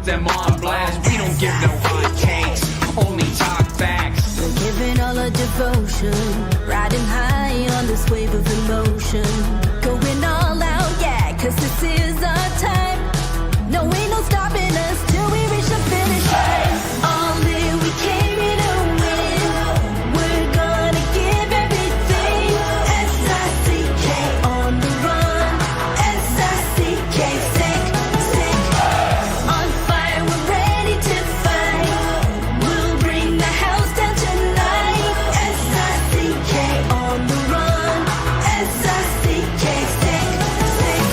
put them on blast. We don't give no hot takes, only talk facts. We're giving all our devotion, riding high on this wave of emotion. Going all out, yeah, cause this is our time. No, ain't no stopping us till we reach the finish line. All in, we came here to win. We're gonna give everything. S-I-C-K on the run. S-I-C-K, sick, sick. On fire, we're ready to fight. We'll bring the house down tonight. S-I-C-K on the run. S-I-C-K, sick, sick.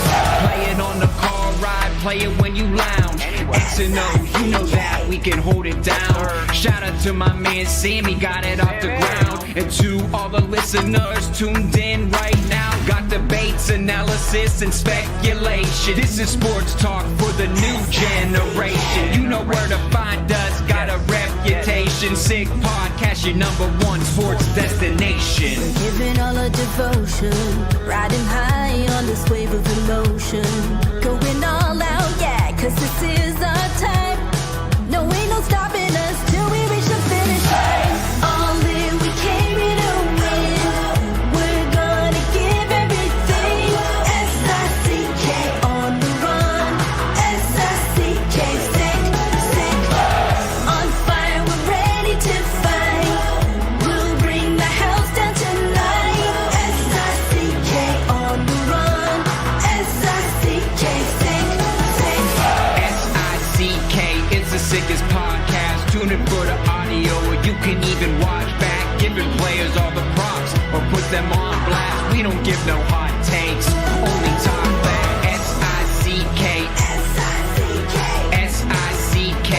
Play it on the car ride, play it when you lounge. X and O, you know that we can hold it down. Shout out to my man Sammy, got it off the ground. And to all the listeners tuned in right now, got debates, analysis, and speculation. This is sports talk for the new generation. You know where to find us, got a reputation. Sick podcast, your #1 sports destination. Giving all our devotion, riding high on this wave of emotion. Going all out, yeah, cause this is our time. No, ain't no stopping us till we reach the finish line. All in, we came here to win. We're gonna give everything. S-I-C-K on the run. S-I-C-K, sick, sick. On fire, we're ready to fight. We'll bring the house down tonight. S-I-C-K on the run. S-I-C-K, sick, sick. S-I-C-K, it's the sickest podcast. Tune in for the audio, or you can even watch back. Giving players all the props, or put them on blast. We don't give no hot takes, only talk back. S-I-C-K, S-I-C-K, S-I-C-K,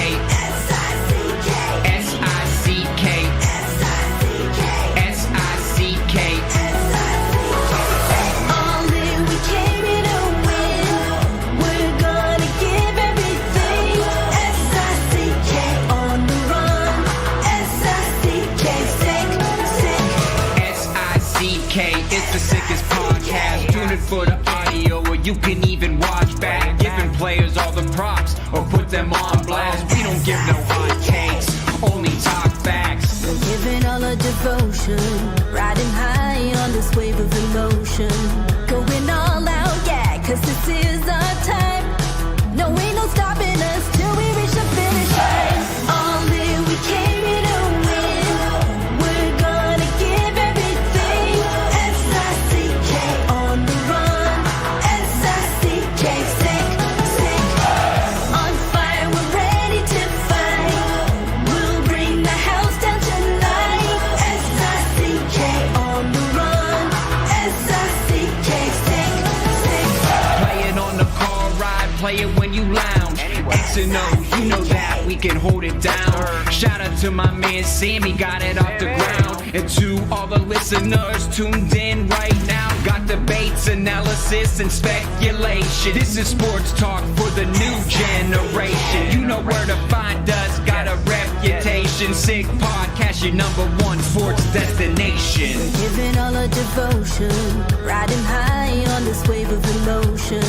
S-I-C-K, S-I-C-K, S-I-C-K, S-I-C-K. All in, we came here to win. We're gonna give everything. S-I-C-K on the run. S-I-C-K, sick, sick. S-I-C-K, it's the sickest podcast. Tune in for the audio, or you can even watch back. Giving players all the props, or put them on blast. We don't give no hot takes, only talk facts. We're giving all our devotion, riding high on this wave of emotion. Going all out, yeah, cause this is our time. No, ain't no stopping us till we reach the finish line. All in, we came here to win. We're gonna give everything. S-I-C-K on the run. S-I-C-K, sick, sick. On fire, we're ready to fight. We'll bring the house down tonight. S-I-C-K on the run. S-I-C-K, sick, sick. Play it on the car ride, play it when you lounge. X and O, you know that we can hold it down. Shout out to my man Sammy, got it off the ground. And to all the listeners tuned in right now, got debates, analysis, and speculation. This is sports talk for the new generation. You know where to find us, got a reputation. Sick podcast, your #1 sports destination. Giving all our devotion, riding high on this wave of emotion.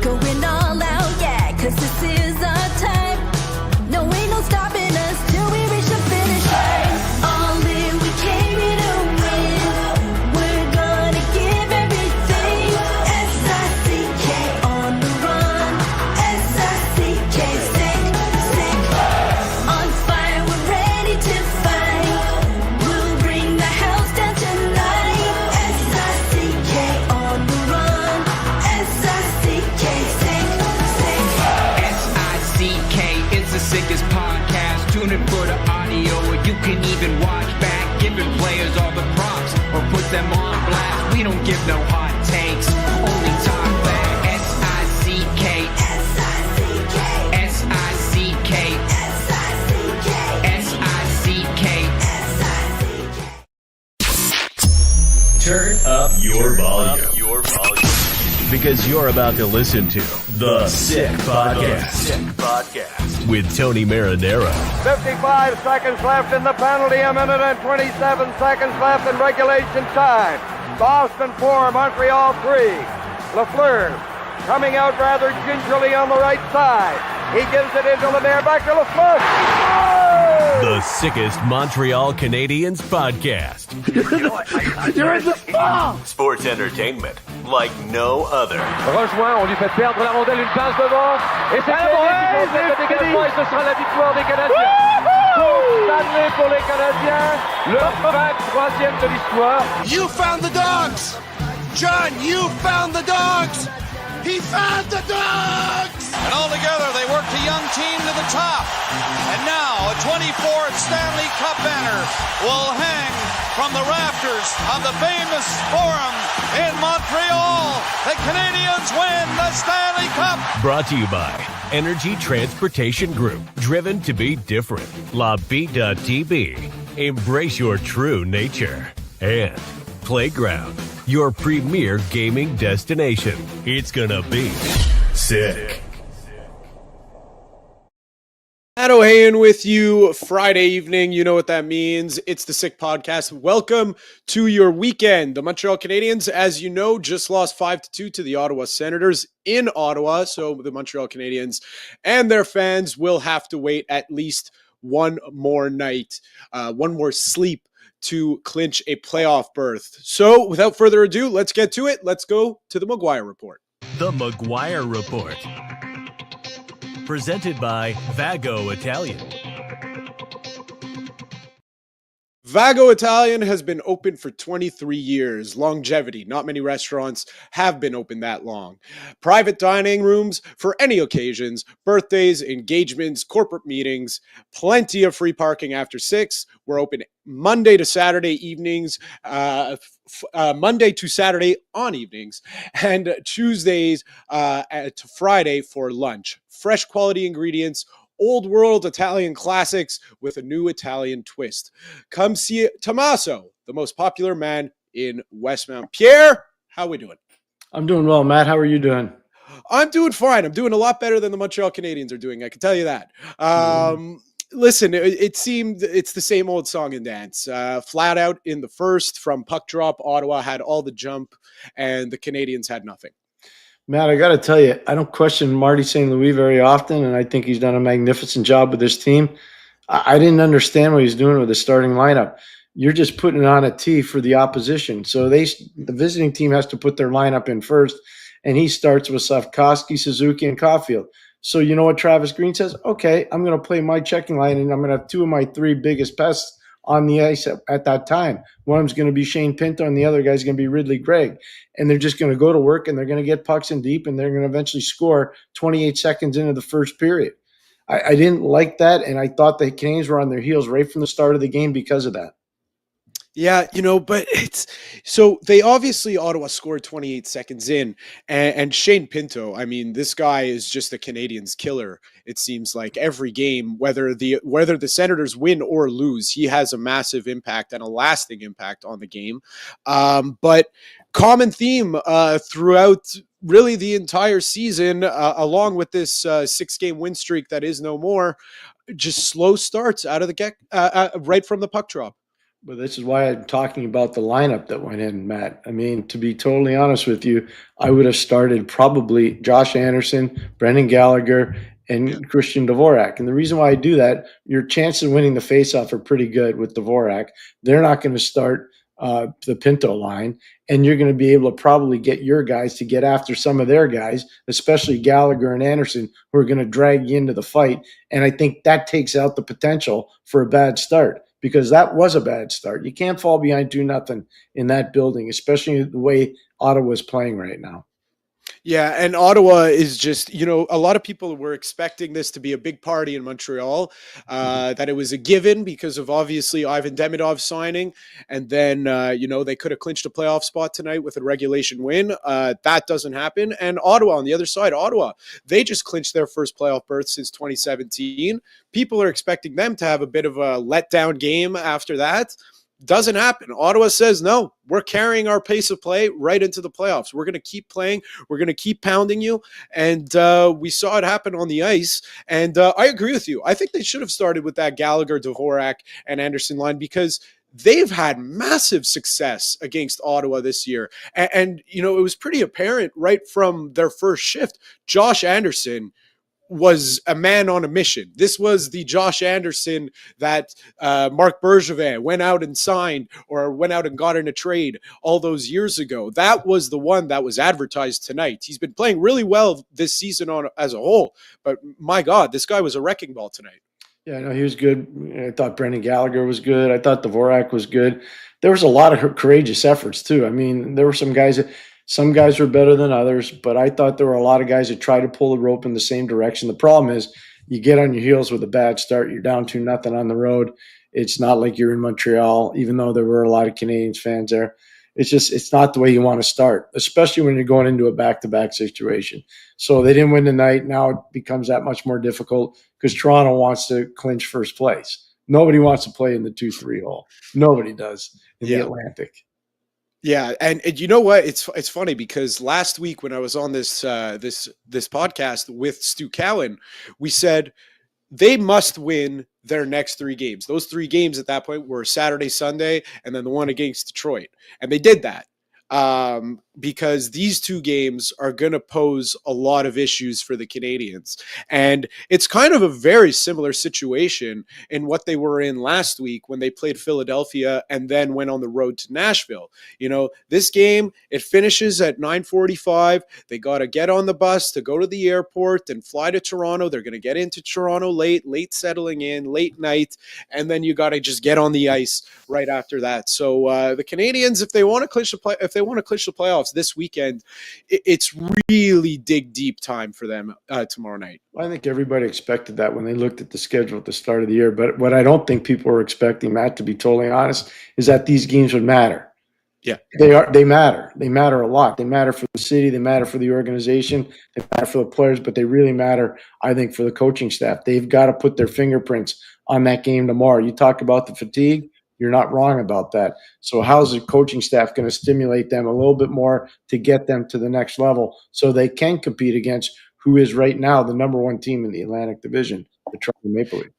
Going all out, yeah, cause this is our time. No, ain't no stopping us till we reach the finish line. All in, we came here to win. We're gonna give everything. S-I-C-K on the run. S-I-C-K, sick, sick. On fire, we're ready to fight. We'll bring the house down tonight. S-I-C-K on the run. S-I-C-K, sick, sick. S-I-C-K, it's the sickest podcast. Tune in for the audio, or you can even watch back. Giving players all the props, or put them on blast. We don't give no hot takes, only talk back. S-I-C-K, S-I-C-K, S-I-C-K, S-I-C-K, S-I-C-K. S-I-C-K. Turn up your volume. Because you're about to listen to The Sick Podcast. With Tony Marinaro. 55 seconds left in the penalty, a minute and 27 seconds left in regulation time. Boston 4, Montreal 3. Lafleur coming out rather gingerly on the right side. He gives it into Lemaire, back to Lafleur. The sickest Montreal Canadiens podcast. You're in the ball! Sports entertainment like no other. Rejoint, on lui fait perdre la rondelle, une passe devant. Et c'est le dégagement et ce sera la victoire des Canadiens. Coupe Stanley pour les Canadiens. Leur 23e de l'histoire. You found the dogs! John, you found the dogs! He found the dogs! And all together, they worked a young team to the top. And now, a 24th Stanley Cup banner will hang from the rafters of the famous Forum in Montreal. The Canadiens win the Stanley Cup! Brought to you by Energy Transportation Group. Driven to be different. La Vida Tibi. Embrace your true nature. And Playground, your premier gaming destination. It's gonna be sick. Matt Ohayon with you Friday evening. You know what that means. It's the Sick Podcast. Welcome to your weekend. The Montreal Canadiens, as you know, just lost 5-2 to the Ottawa Senators in Ottawa. So the Montreal Canadiens and their fans will have to wait at least one more night, one more sleep to clinch a playoff berth. So without further ado, let's get to it. Let's go to the McGuire Report. The McGuire Report. Presented by Vago Italian. Vago Italian has been open for 23 years. Longevity. Not many restaurants have been open that long. Private dining rooms for any occasions, birthdays, engagements, corporate meetings, plenty of free parking after 6. We're open Monday to Saturday evenings, Monday to Saturday on evenings, and Tuesdays to Friday for lunch. Fresh quality ingredients, old world Italian classics with a new Italian twist. Come see Tommaso, the most popular man in Westmount. Pierre, how are we doing? I'm doing well, Matt. How are you doing? I'm doing fine. I'm doing a lot better than the Montreal Canadiens are doing. I can tell you that. Listen, it seemed it's the same old song and dance. Flat out in the first from puck drop, Ottawa had all the jump and the Canadiens had nothing. Matt, I got to tell you, I don't question Marty St. Louis very often, and I think he's done a magnificent job with his team. I didn't understand what he's doing with the starting lineup. You're just putting it on a tee for the opposition. So the visiting team has to put their lineup in first, and he starts with Slavkovsky, Suzuki, and Caulfield. So you know what Travis Green says? Okay, I'm going to play my checking line, and I'm going to have two of my three biggest pests on the ice at that time. One of them's going to be Shane Pinto, and the other guy's going to be Ridley Gregg. And they're just going to go to work, and they're going to get pucks in deep, and they're going to eventually score 28 seconds into the first period. I didn't like that, and I thought the Canadiens were on their heels right from the start of the game because of that. Yeah, but it's so they obviously Ottawa scored 28 seconds in, and Shane Pinto, I mean, this guy is just a Canadiens killer. It seems like every game, whether the Senators win or lose, he has a massive impact and a lasting impact on the game. But common theme throughout really the entire season, along with this 6-game win streak that is no more, just slow starts out of the right from the puck drop. But this is why I'm talking about the lineup that went in, Matt. I mean, to be totally honest with you, I would have started probably Josh Anderson, Brendan Gallagher, and Christian Dvorak. And the reason why I do that, your chances of winning the faceoff are pretty good with Dvorak. They're not going to start the Pinto line, and you're going to be able to probably get your guys to get after some of their guys, especially Gallagher and Anderson, who are going to drag you into the fight. And I think that takes out the potential for a bad start, because that was a bad start. You can't fall behind 2-0 in that building, especially the way Ottawa is playing right now. Yeah, and Ottawa is just, a lot of people were expecting this to be a big party in Montreal, that it was a given because of obviously Ivan Demidov signing. And then, they could have clinched a playoff spot tonight with a regulation win. That doesn't happen. And Ottawa on the other side, they just clinched their first playoff berth since 2017. People are expecting them to have a bit of a letdown game after that. Doesn't happen. Ottawa says, no, we're carrying our pace of play right into the playoffs. We're going to keep playing. We're going to keep pounding you. And we saw it happen on the ice. And I agree with you. I think they should have started with that Gallagher, Dvorak, and Anderson line because they've had massive success against Ottawa this year. And it was pretty apparent right from their first shift. Josh Anderson was a man on a mission. This was the Josh Anderson that Marc Bergevin went out and signed or went out and got in a trade all those years ago. That was the one that was advertised tonight. He's been playing really well this season as a whole, but my God, this guy was a wrecking ball tonight. Yeah, no, he was good. I thought Brendan Gallagher was good. I thought Dvorak was good. There was a lot of courageous efforts too. I mean, there were some guys were better than others, but I thought there were a lot of guys that tried to pull the rope in the same direction. The problem is you get on your heels with a bad start. You're down 2-0 on the road. It's not like you're in Montreal, even though there were a lot of Canadiens fans there. It's not the way you want to start, especially when you're going into a back-to-back situation. So they didn't win tonight. Now it becomes that much more difficult because Toronto wants to clinch first place. Nobody wants to play in the 2-3 hole. Nobody does in the Atlantic. Yeah, and you know what? It's funny because last week when I was on this podcast with Stu Cowan, we said they must win their next 3 games. Those 3 games at that point were Saturday, Sunday, and then the one against Detroit. And they did that because these 2 games are going to pose a lot of issues for the Canadiens. And it's kind of a very similar situation in what they were in last week when they played Philadelphia and then went on the road to Nashville. You know, this game, it finishes at 9:45. They got to get on the bus to go to the airport and fly to Toronto. They're going to get into Toronto late settling in, late night, and then you got to just get on the ice right after that. So the Canadiens, if they want to clinch the playoffs this weekend, it's really dig deep time for them tomorrow night. I think everybody expected that when they looked at the schedule at the start of the year. But what I don't think people were expecting, Matt, to be totally honest, is that these games would matter. Yeah, they matter. They matter a lot. They matter for the city. They matter for the organization. They matter for the players, but they really matter, I think, for the coaching staff. They've got to put their fingerprints on that game tomorrow. You talk about the fatigue. You're not wrong about that. So how's the coaching staff going to stimulate them a little bit more to get them to the next level so they can compete against who is right now the number 1 team in the Atlantic Division, the Toronto Maple Leafs?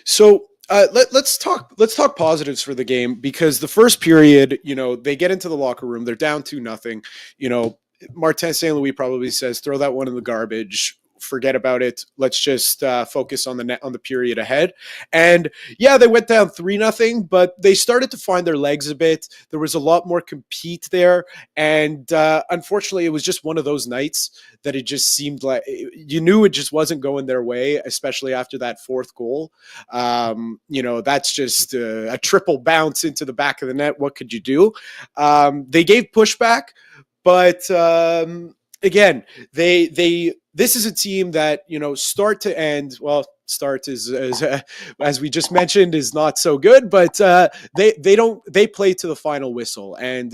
So let's talk positives for the game, because the first period, you know, they get into the locker room, they're down 2-0. You know, Martin St. Louis probably says, throw that one in the garbage. Forget about it. Let's just focus on the period ahead. And yeah, they went down 3-0, but they started to find their legs a bit. There was a lot more compete there. And unfortunately, it was just one of those nights that it just seemed like you knew it just wasn't going their way, especially after that 4th goal. You know, that's just a triple bounce into the back of the net. What could you do? They gave pushback, but again, this is a team that, you know, start to end, well, start is as we just mentioned, is not so good, but they play to the final whistle. And,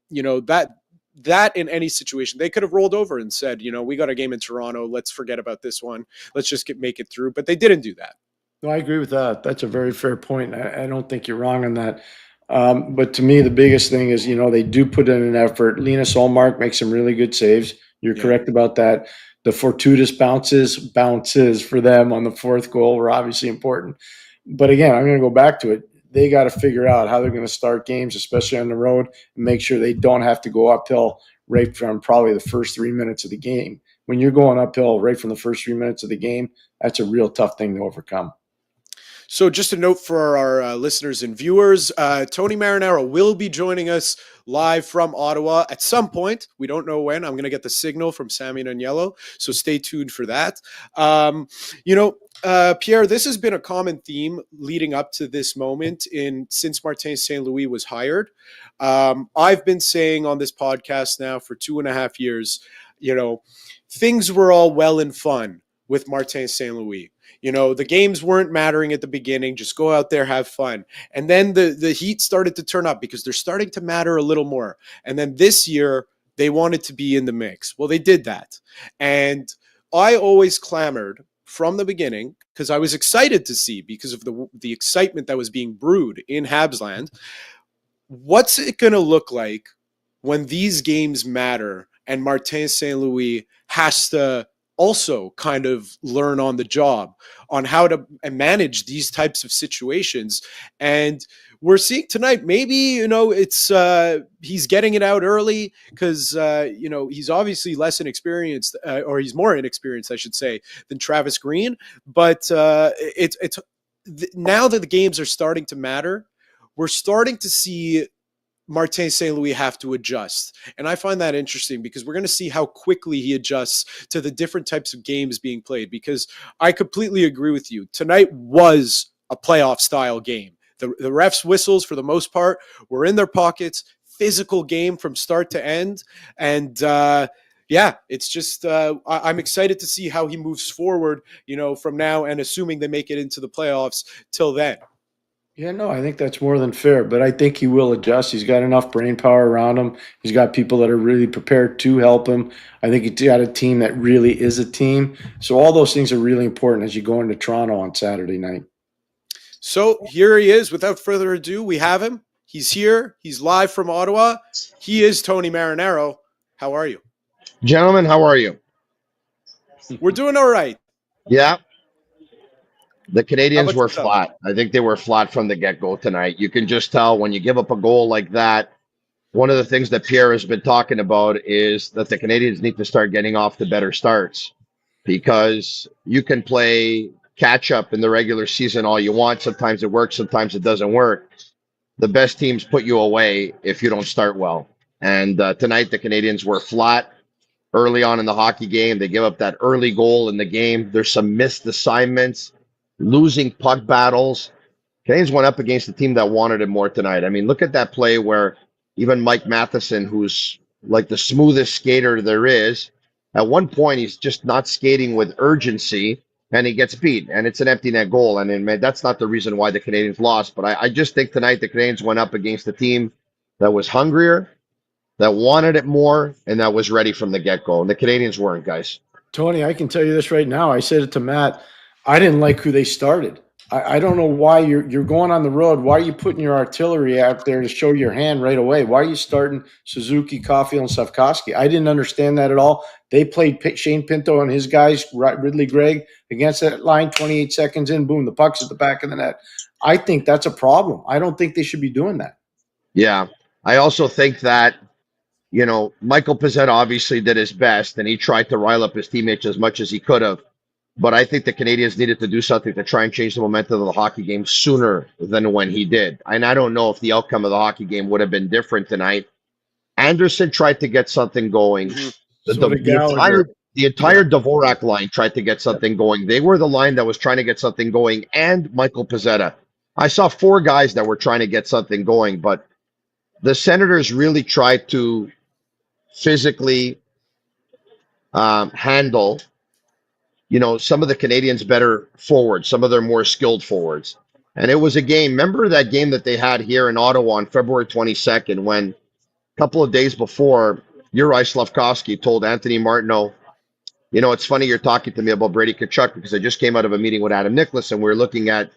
you know, that in any situation, they could have rolled over and said, you know, we got a game in Toronto. Let's forget about this one. Let's just make it through. But they didn't do that. No, I agree with that. That's a very fair point. I don't think you're wrong on that. But to me, the biggest thing is, you know, they do put in an effort. Linus Ullmark makes some really good saves. You're correct about that. The fortuitous bounces for them on the 4th goal were obviously important. But again, I'm going to go back to it. They got to figure out how they're going to start games, especially on the road, and make sure they don't have to go uphill right from probably the first 3 minutes of the game. When you're going uphill right from the first 3 minutes of the game, that's a real tough thing to overcome. So just a note for our listeners and viewers, Tony Marinaro will be joining us live from Ottawa at some point. We don't know when. I'm going to get the signal from Sammy Naniello, so stay tuned for that. You know, Pierre, this has been a common theme leading up to this moment since Martin St. Louis was hired. I've been saying on this podcast now for 2.5 years, you know, things were all well and fun with Martin St. Louis. You know, the games weren't mattering at the beginning. Just go out there, have fun. And then the heat started to turn up because they're starting to matter a little more. And then this year, they wanted to be in the mix. Well, they did that. And I always clamored from the beginning, because I was excited to see, because of the excitement that was being brewed in Habsland, what's it going to look like when these games matter and Martin St. Louis has to also kind of learn on the job on how to manage these types of situations. And we're seeing tonight, maybe, it's he's getting it out early because, he's obviously less inexperienced, or he's more inexperienced, I should say, than Travis Green. But now that the games are starting to matter, we're starting to see Martin St. Louis have to adjust. And I find that interesting because we're going to see how quickly he adjusts to the different types of games being played, because I completely agree with you. Tonight was a playoff style game. The refs' whistles, for the most part, were in their pockets. Physical game from start to end. And it's just I'm excited to see how he moves forward, from now and assuming they make it into the playoffs till then. Yeah, no, I think that's more than fair, but I think he will adjust. He's got enough brain power around him. He's got people that are really prepared to help him. I think he's got a team that really is a team. So all those things are really important as you go into Toronto on Saturday night. So here he is. Without further ado, we have him. He's here. He's live from Ottawa. He is Tony Marinaro. How are you? Gentlemen, how are you? We're doing all right. Yeah. The Canadiens were yourself? flat. I think they were flat from the get-go tonight. You can just tell when you give up a goal like that. One of the things that Pierre has been talking about is that the Canadiens need to start getting off to better starts, because you can play catch-up in the regular season all you want. Sometimes it works, sometimes it doesn't work. The best teams put you away if you don't start well. And tonight the Canadiens were flat early on in the hockey game. They give up that early goal in the game. There's some missed assignments, losing puck battles. Canadiens went up against a team that wanted it more tonight. I mean, look at that play where even Mike Matheson, who's like the smoothest skater there is, at one point he's just not skating with urgency and he gets beat, and it's an empty net goal. And that's not the reason why the Canadiens lost. But I just think tonight the Canadiens went up against a team that was hungrier, that wanted it more, and that was ready from the get-go. And the Canadiens weren't, guys. Tony, I can tell you this right now. I said it to Matt. I didn't like who they started. I don't know why you're going on the road. Why are you putting your artillery out there to show your hand right away? Why are you starting Suzuki, Caulfield, and Slavkovsky? I didn't understand that at all. They played Shane Pinto and his guys, Ridley Gregg, against that line, 28 seconds in, boom, the puck's at the back of the net. I think that's a problem. I don't think they should be doing that. Yeah. I also think that, Michael Pezzetta obviously did his best, and he tried to rile up his teammates as much as he could have. But I think the Canadiens needed to do something to try and change the momentum of the hockey game sooner than when he did. And I don't know if the outcome of the hockey game would have been different tonight. Anderson tried to get something going. The entire Dvorak line tried to get something going. They were the line that was trying to get something going, and Michael Pezzetta. I saw four guys that were trying to get something going, but the Senators really tried to physically handle some of the Canadiens' better forwards, some of their more skilled forwards. And it was a game. Remember that game that they had here in Ottawa on February 22nd, when a couple of days before, Uri Slavkovsky told Anthony Martineau, it's funny you're talking to me about Brady Tkachuk, because I just came out of a meeting with Adam Nicholas and we were looking at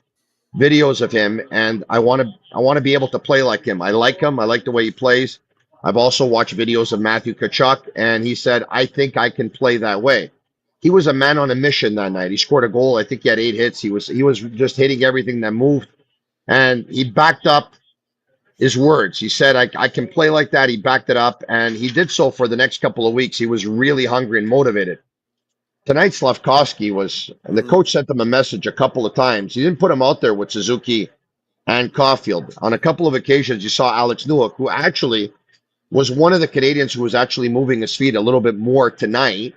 videos of him, and I want to be able to play like him. I like him. I like the way he plays. I've also watched videos of Matthew Tkachuk, and he said, I think I can play that way. He was a man on a mission that night. He scored a goal. I think he had 8 hits. He was just hitting everything that moved, and he backed up his words. He said, I can play like that. He backed it up, and he did so for the next couple of weeks. He was really hungry and motivated. Tonight, Slavkovsky and the coach sent him a message a couple of times. He didn't put him out there with Suzuki and Caulfield. On a couple of occasions, you saw Alex Newhook, who actually was one of the Canadiens who was actually moving his feet a little bit more tonight.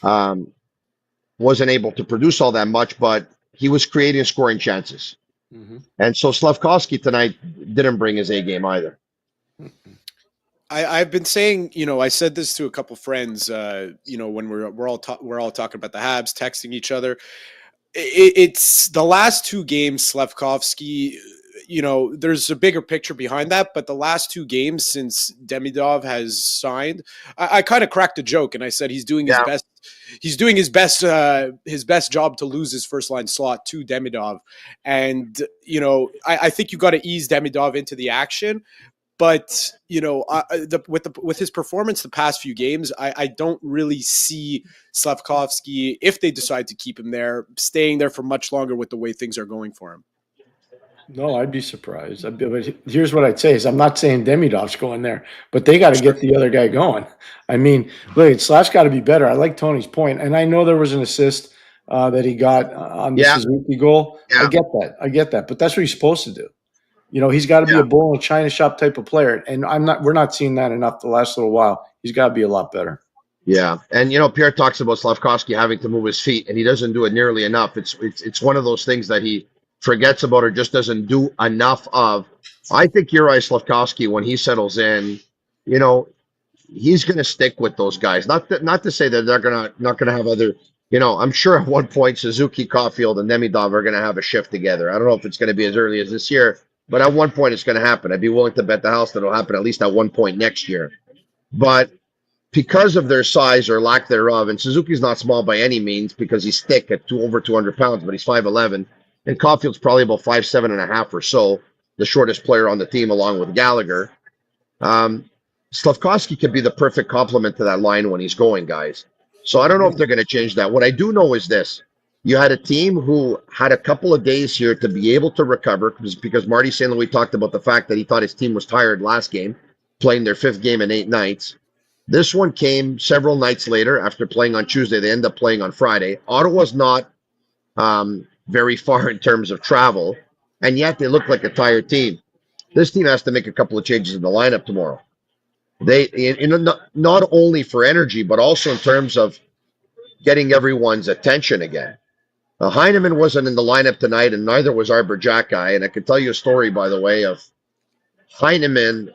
Wasn't able to produce all that much, but he was creating scoring chances. Mm-hmm. And so Slavkovsky tonight didn't bring his A game either. I've been saying, I said this to a couple friends, when we're all talking about the Habs, texting each other. It's the last two games, Slavkovsky, there's a bigger picture behind that, but the last two games since Demidov has signed, I kind of cracked a joke and I said he's doing his best. He's doing his best job to lose his first line slot to Demidov, and I think you got to ease Demidov into the action. But with his performance the past few games, I don't really see Slavkovsky, if they decide to keep him there, staying there for much longer with the way things are going for him. No, I'd be surprised. But here's what I'd say is I'm not saying Demidov's going there, but they got to get the other guy going. I mean, look, Slash got to be better. I like Tony's point, and I know there was an assist that he got on the Yeah, Suzuki goal. yeah, I get that. I get that. But that's what he's supposed to do. You know, he's got to be yeah. a bull in a china shop type of player, and we're not seeing that enough the last little while. He's got to be a lot better. Yeah, and Pierre talks about Slavkovsky having to move his feet, and he doesn't do it nearly enough. It's one of those things that he forgets about or just doesn't do enough of. I think Uri Slavkovsky, when he settles in, you know, he's going to stick with those guys. Not to say that they're not gonna have other. I'm sure at one point Suzuki, Caulfield, and Demidov are going to have a shift together. I don't know if it's going to be as early as this year, but at one point it's going to happen. I'd be willing to bet the house that it'll happen at least at one point next year. But because of their size or lack thereof, and Suzuki's not small by any means because he's thick at over 200 pounds, but he's 5'11", and Caulfield's probably about 5'7.5" or so, the shortest player on the team along with Gallagher. Slavkovsky could be the perfect complement to that line when he's going, guys. So I don't know if they're going to change that. What I do know is this. You had a team who had a couple of days here to be able to recover because Marty St. Louis talked about the fact that he thought his team was tired last game, playing their 5th game in 8 nights. This one came several nights later after playing on Tuesday. They end up playing on Friday. Ottawa's not very far in terms of travel, and yet they look like a tired team. This team has to make a couple of changes in the lineup tomorrow. Not only for energy, but also in terms of getting everyone's attention again. Heineman wasn't in the lineup tonight, and neither was Arbor Jacki. And I can tell you a story, by the way, of Heineman.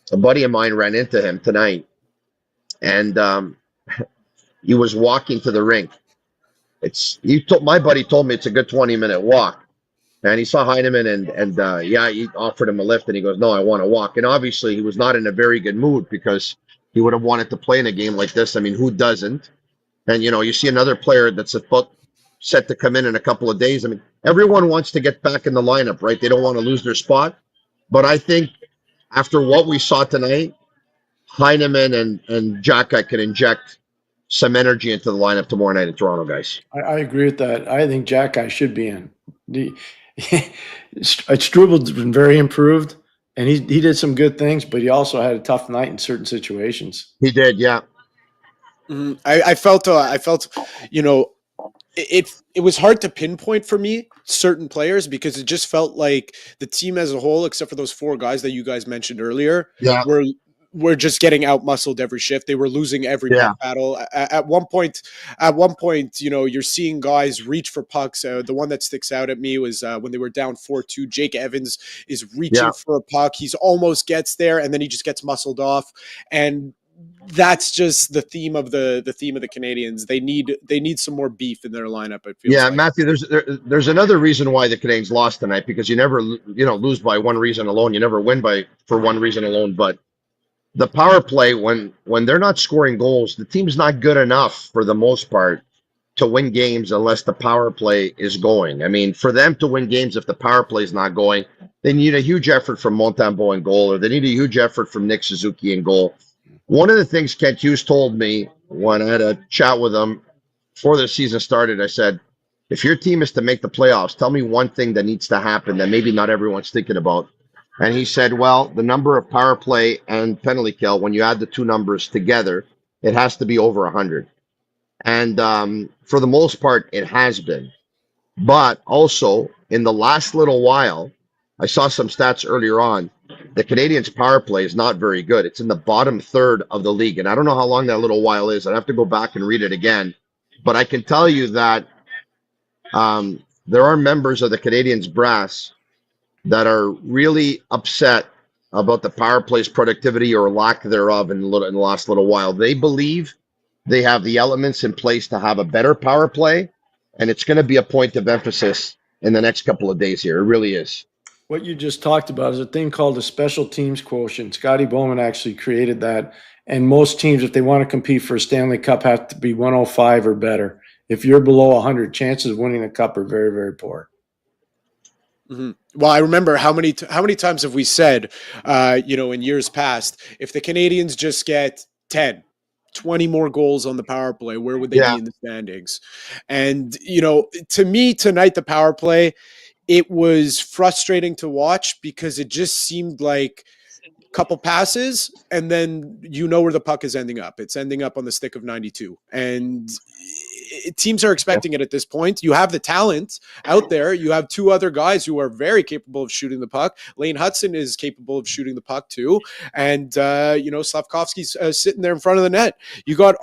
A buddy of mine ran into him tonight, and he was walking to the rink. My buddy told me it's a good 20-minute walk, and he saw Heineman, and he offered him a lift, and he goes, "No, I want to walk." And obviously, he was not in a very good mood because he would have wanted to play in a game like this. I mean, who doesn't? And you see another player that's set to come in a couple of days. I mean, everyone wants to get back in the lineup, right? They don't want to lose their spot, but I think after what we saw tonight, Heineman and Jacki can inject some energy into the lineup tomorrow night in Toronto, guys. I agree with that. I think Jacki should be in. Struvel's been very improved, and he did some good things, but he also had a tough night in certain situations. He did, yeah. I felt it was hard to pinpoint for me certain players because it just felt like the team as a whole, except for those 4 guys that you guys mentioned earlier, were just getting out muscled every shift. They were losing every puck battle. At one point, you're seeing guys reach for pucks. The one that sticks out at me was when they were down 4-2. Jake Evans is reaching for a puck. He's almost gets there, and then he just gets muscled off. And that's just the theme of the Canadiens. They need some more beef in their lineup. It feels like. Matthew. There's another reason why the Canadiens lost tonight, because you never lose by one reason alone. You never win for one reason alone. But the power play, when they're not scoring goals, the team's not good enough for the most part to win games unless the power play is going. I mean, for them to win games, if the power play is not going, they need a huge effort from Montembeault in goal, or they need a huge effort from Nick Suzuki in goal. One of the things Kent Hughes told me when I had a chat with him before the season started, I said, if your team is to make the playoffs, tell me one thing that needs to happen that maybe not everyone's thinking about. And he said, well, the number of power play and penalty kill, when you add the 2 numbers together, it has to be over 100. And for the most part, it has been. But also, in the last little while, I saw some stats earlier on. The Canadiens' power play is not very good. It's in the bottom third of the league. And I don't know how long that little while is. I'd have to go back and read it again. But I can tell you that there are members of the Canadiens brass that are really upset about the power play's productivity or lack thereof in the last little while. They believe they have the elements in place to have a better power play, and it's going to be a point of emphasis in the next couple of days here. It really is. What you just talked about is a thing called a special teams quotient. Scotty Bowman actually created that. And most teams, if they want to compete for a Stanley Cup, have to be 105 or better. If you're below 100, chances of winning the cup are very, very poor. Mm-hmm. Well, I remember how many times have we said, in years past, if the Canadiens just get 10, 20 more goals on the power play, where would they be in the standings? And, to me tonight, the power play, it was frustrating to watch because it just seemed like a couple passes and then you know where the puck is ending up. It's ending up on the stick of 92. And teams are expecting it at this point. You have the talent out there. You have two other guys who are very capable of shooting the puck. Lane Hudson is capable of shooting the puck too. And, Slavkovsky's sitting there in front of the net. You got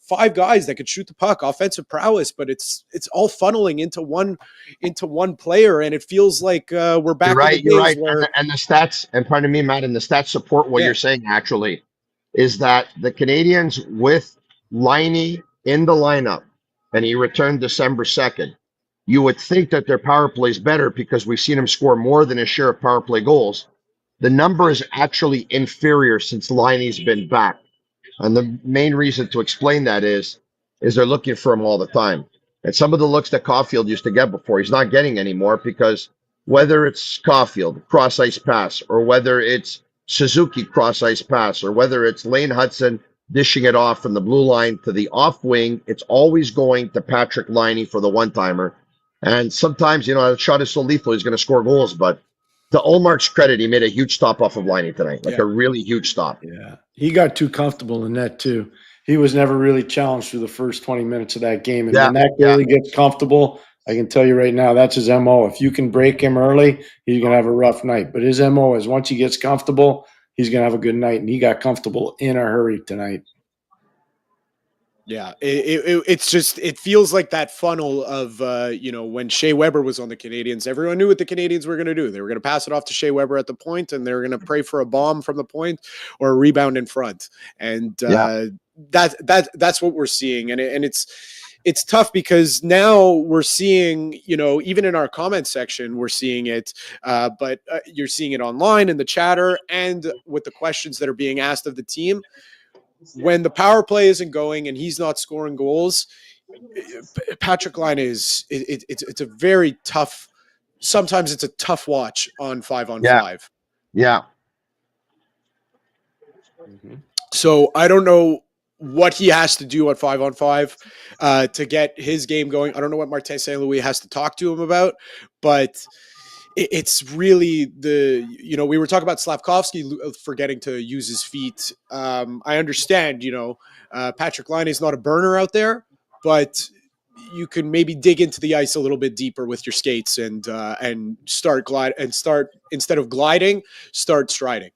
5 guys that could shoot the puck, offensive prowess, but it's all funneling into one player. And it feels like we're back. You're right. And the stats, and pardon me, Matt, and the stats support what you're saying actually, is that the Canadians with Liney in the lineup, and he returned December 2nd, you would think that their power play is better because we've seen him score more than his share of power play goals. The number is actually inferior since Liney's been back. And the main reason to explain that is they're looking for him all the time. And some of the looks that Caulfield used to get before, he's not getting anymore because whether it's Caulfield, cross-ice pass, or whether it's Suzuki cross-ice pass, or whether it's Lane Hudson dishing it off from the blue line to the off wing, it's always going to Patrick Liney for the one-timer. And sometimes, the shot is so lethal, he's going to score goals. But to Olmark's credit, he made a huge stop off of Liney tonight, a really huge stop. Yeah, he got too comfortable in net too. He was never really challenged through the first 20 minutes of that game. And when that goalie gets comfortable, I can tell you right now, that's his MO. If you can break him early, he's going to have a rough night. But his MO is once he gets comfortable, he's going to have a good night, and he got comfortable in a hurry tonight. Yeah, it feels like that funnel of, when Shea Weber was on the Canadiens, everyone knew what the Canadiens were going to do. They were going to pass it off to Shea Weber at the point, and they were going to pray for a bomb from the point or a rebound in front. And that's what we're seeing. And it's tough because now we're seeing, even in our comment section, we're seeing it, but you're seeing it online in the chatter and with the questions that are being asked of the team. When the power play isn't going and he's not scoring goals, Patrick Line it's a very tough. Sometimes it's a tough watch on 5-on-5. Yeah. Mm-hmm. So I don't know what he has to do at 5-on-5 to get his game going. I don't know what Martin St. Louis has to talk to him about, but it's really we were talking about Slavkovsky forgetting to use his feet. I understand, Patrick Laine is not a burner out there, but you can maybe dig into the ice a little bit deeper with your skates and start instead of gliding, start striding.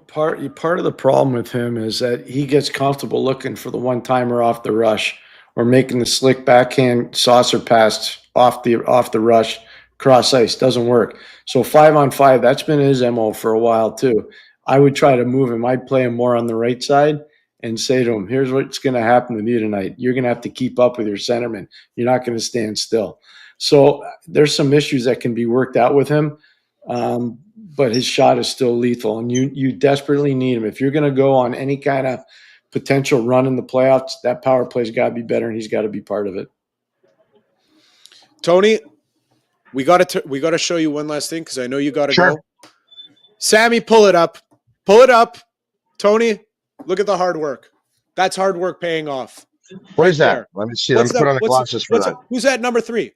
Part of the problem with him is that he gets comfortable looking for the one-timer off the rush or making the slick backhand saucer pass off the rush. Cross ice doesn't work. So 5-on-5, that's been his MO for a while too. I would try to move him. I'd play him more on the right side and say to him, here's what's going to happen with you tonight. You're going to have to keep up with your centerman. You're not going to stand still. So there's some issues that can be worked out with him. But his shot is still lethal, and you desperately need him. If you're going to go on any kind of potential run in the playoffs, that power play's got to be better, and he's got to be part of it. Tony, we got to show you one last thing because I know you got to go. Sammy, pull it up. Tony, look at the hard work. That's hard work paying off. What is that? Let me see. Let me put on the glasses for that. Who's at number 3?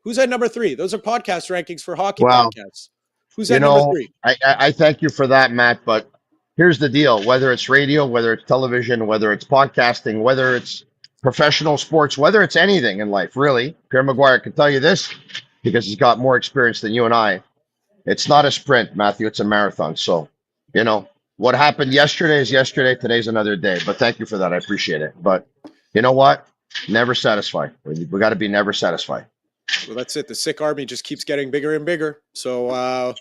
Those are podcast rankings for hockey podcasts. Who's at number 3? I thank you for that, Matt. But here's the deal. Whether it's radio, whether it's television, whether it's podcasting, whether it's professional sports, whether it's anything in life, really, Pierre McGuire can tell you this because he's got more experience than you and I. It's not a sprint, Matthew. It's a marathon. So, what happened yesterday is yesterday. Today's another day. But thank you for that. I appreciate it. But you know what? Never satisfied. We got to be never satisfied. Well, that's it. The sick army just keeps getting bigger and bigger. So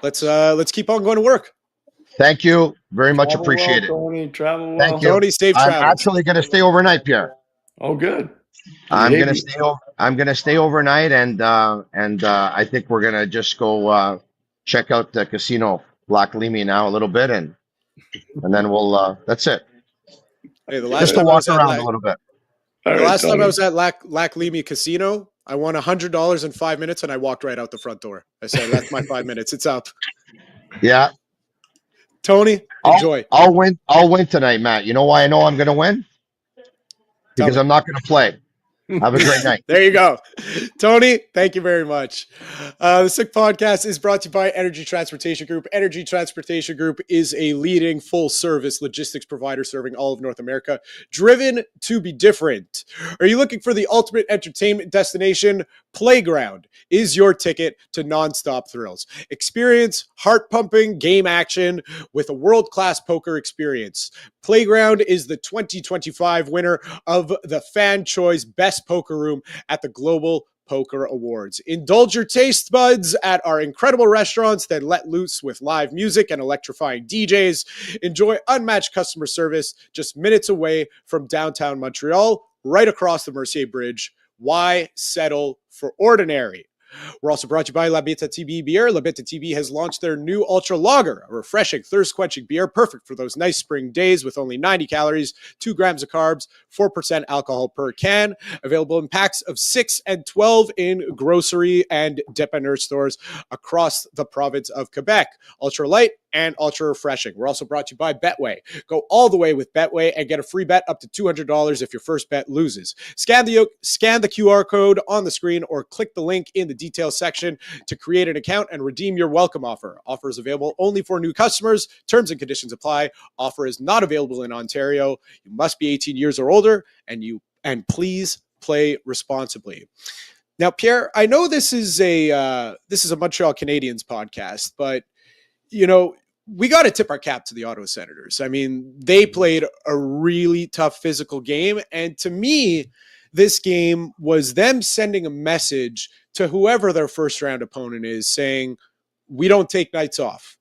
let's keep on going to work. Thank you very much. Appreciate it. Tony, travel well. Thank you. Tony, safe travel. I'm actually going to stay overnight, Pierre. Oh, good. I'm going to stay overnight, and I think we're going to just go check out the casino Lac Limi now a little bit, and then we'll. That's it. Hey, the last just to walk around a little bit. The last time I was at Lac Limi Casino, I won $100 in 5 minutes, and I walked right out the front door. I said, "That's my 5 minutes. It's up." Yeah. Tony, enjoy. I'll win. I'll win tonight, Matt. You know why I know I'm going to win? Because I'm not going to play. Have a great night. There you go. Tony, thank you very much. The Sick Podcast is brought to you by Energy Transportation Group. Energy Transportation Group is a leading full-service logistics provider serving all of North America, driven to be different. Are you looking for the ultimate entertainment destination? Playground is your ticket to nonstop thrills. Experience heart-pumping game action with a world-class poker experience. Playground is the 2025 winner of the Fan Choice Best Poker Room at the Global Poker Awards. Indulge your taste buds at our incredible restaurants that let loose with live music and electrifying DJs. Enjoy unmatched customer service just minutes away from downtown Montreal, right across the Mercier Bridge. Why settle for ordinary? We're also brought to you by La Bittt Tibi beer. La Bittt Tibi has launched their new Ultra Lager, a refreshing, thirst-quenching beer, perfect for those nice spring days with only 90 calories, 2 grams of carbs, 4% alcohol per can. Available in packs of 6 and 12 in grocery and dépanneur stores across the province of Quebec. Ultra light and ultra refreshing. We're also brought to you by Betway. Go all the way with Betway and get a free bet up to $200 if your first bet loses. Scan the QR code on the screen or click the link in the details section to create an account and redeem your welcome offer. Offer is available only for new customers. Terms and conditions apply. Offer is not available in Ontario. You must be 18 years or older, and please play responsibly. Now, Pierre, I know this is a Montreal Canadiens podcast, but you know, we got to tip our cap to the Ottawa Senators. I mean, they played a really tough physical game. And to me, this game was them sending a message to whoever their first round opponent is saying, we don't take nights off.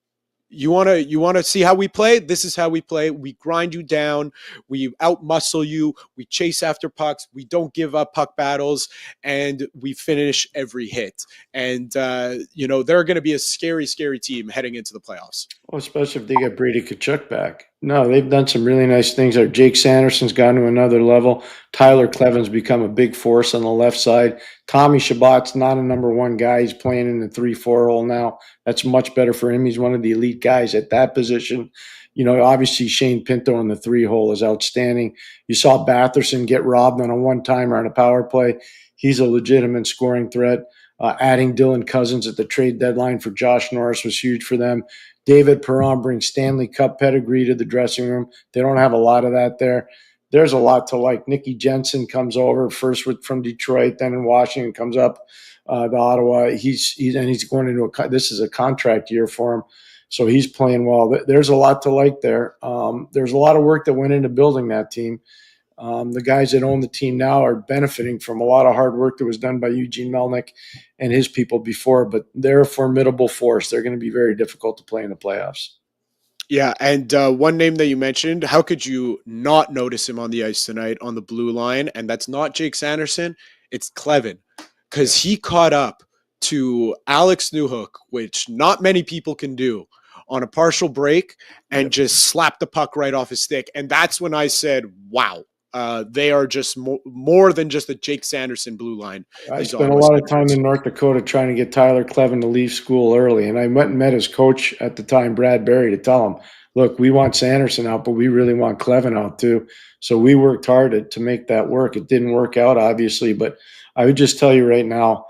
You want to see how we play? This is how we play. We grind you down. We outmuscle you. We chase after pucks. We don't give up puck battles, and we finish every hit. And, they're going to be a scary, scary team heading into the playoffs. Oh, especially if they get Brady Tkachuk back. No, they've done some really nice things there. Jake Sanderson's gone to another level. Tyler Cleven's become a big force on the left side. Tommy Shabbat's not a number one guy. He's playing in the 3-4 role now. That's much better for him. He's one of the elite guys at that position. You know, obviously Shane Pinto in the 3-hole is outstanding. You saw Batherson get robbed on a one-timer on a power play. He's a legitimate scoring threat. Adding Dylan Cousins at the trade deadline for Josh Norris was huge for them. David Perron brings Stanley Cup pedigree to the dressing room. They don't have a lot of that there. There's a lot to like. Nicky Jensen comes over first from Detroit, then in Washington, comes up to Ottawa. He's going into this is a contract year for him, so he's playing well. There's a lot to like there. There's a lot of work that went into building that team. The guys that own the team now are benefiting from a lot of hard work that was done by Eugene Melnick and his people before, but they're a formidable force. They're going to be very difficult to play in the playoffs. Yeah, and one name that you mentioned, how could you not notice him on the ice tonight on the blue line? And that's not Jake Sanderson, it's Cleven, because he caught up to Alex Newhook, which not many people can do, on a partial break and just slap the puck right off his stick. And that's when I said, wow. They are just more than just a Jake Sanderson blue line. I spent a lot of time in North Dakota trying to get Tyler Cleven to leave school early, and I went and met his coach at the time, Brad Berry, to tell him, look, we want Sanderson out, but we really want Cleven out too. So we worked hard to make that work. It didn't work out, obviously, but I would just tell you right now,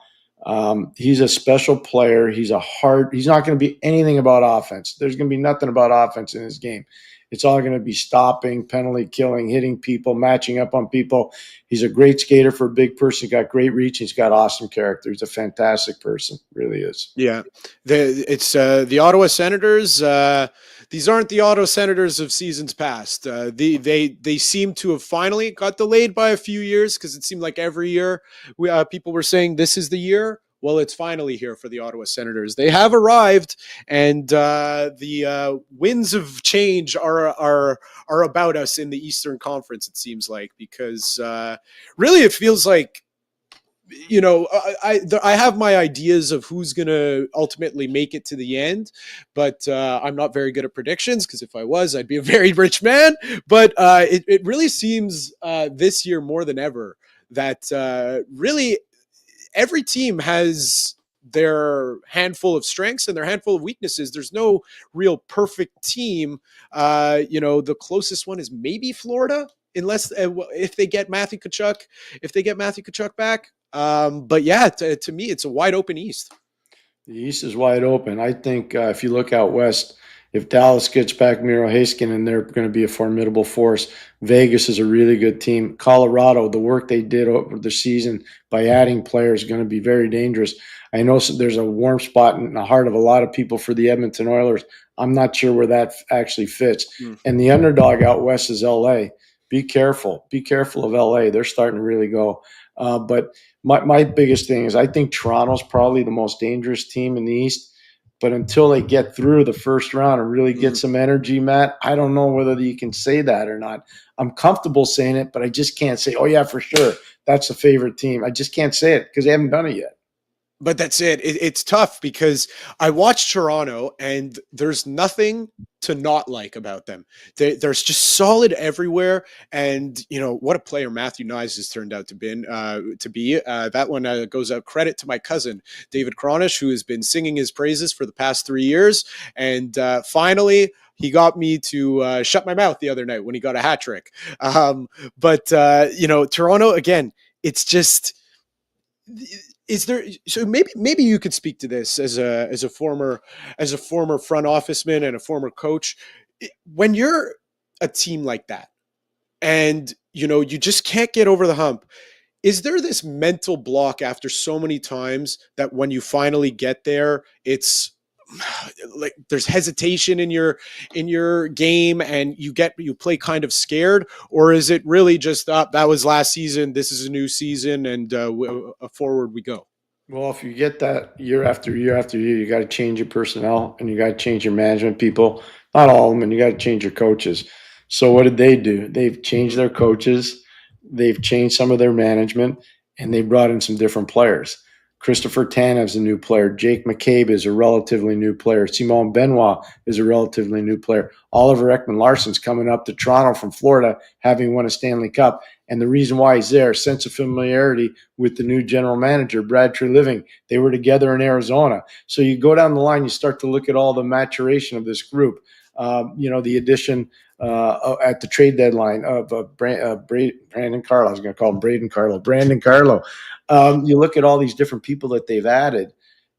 he's a special player. He's not going to be anything about offense. There's going to be nothing about offense in his game. It's all going to be stopping, penalty killing, hitting people, matching up on people. He's a great skater for a big person. He's got great reach. He's got awesome character. He's a fantastic person. Really is. Yeah. It's the Ottawa Senators. These aren't the Ottawa Senators of seasons past. They seem to have finally got delayed by a few years because it seemed like every year people were saying this is the year. Well, it's finally here for the Ottawa Senators. They have arrived, and the winds of change are about us in the Eastern Conference, it seems like, because really it feels like, you know, I have my ideas of who's going to ultimately make it to the end, but I'm not very good at predictions, because if I was, I'd be a very rich man. But it really seems this year more than ever that really every team has their handful of strengths and their handful of weaknesses. There's no real perfect team. The closest one is maybe Florida unless if they get Matthew Tkachuk back. But yeah, to me, it's a wide open East. The East is wide open. I think if you look out west, if Dallas gets back Miro Heiskanen, they're going to be a formidable force. Vegas is a really good team. Colorado, the work they did over the season by adding players is going to be very dangerous. I know there's a warm spot in the heart of a lot of people for the Edmonton Oilers. I'm not sure where that actually fits. And the underdog out west is LA. Be careful. Be careful of LA. They're starting to really go. But my biggest thing is I think Toronto's probably the most dangerous team in the East. But until they get through the first round and really get some energy, Matt, I don't know whether you can say that or not. I'm comfortable saying it, but I just can't say, oh, yeah, for sure, that's the favorite team. I just can't say it because they haven't done it yet. But that's it. It's tough because I watched Toronto and there's nothing to not like about them. There's just solid everywhere. And, you know, what a player Matthew Knies has turned out to be. That one goes out credit to my cousin, David Kronish, who has been singing his praises for the past 3 years. And finally, he got me to shut my mouth the other night when he got a hat trick. But you know, Toronto, again, it's just... Is there, so maybe you could speak to this as a former front officeman and a former coach. When you're a team like that and you know you just can't get over the hump, is there this mental block after so many times that when you finally get there, it's like there's hesitation in your game and you play kind of scared? Or is it really just that was last season, this is a new season, and forward we go? Well, if you get that year after year after year, you got to change your personnel and you got to change your management people. Not all of them, and you got to change your coaches. So what did they do? They've changed their coaches, they've changed some of their management, and they brought in some different players. Christopher Tanev's a new player. Jake McCabe is a relatively new player. Simon Benoit is a relatively new player. Oliver Ekman-Larsson's coming up to Toronto from Florida, having won a Stanley Cup. And the reason why he's there, sense of familiarity with the new general manager, Brad Treliving. They were together in Arizona. So you go down the line, you start to look at all the maturation of this group. You know, the addition at the trade deadline of Brandon Carlo. I was going to call him Braden Carlo. Brandon Carlo. You look at all these different people that they've added.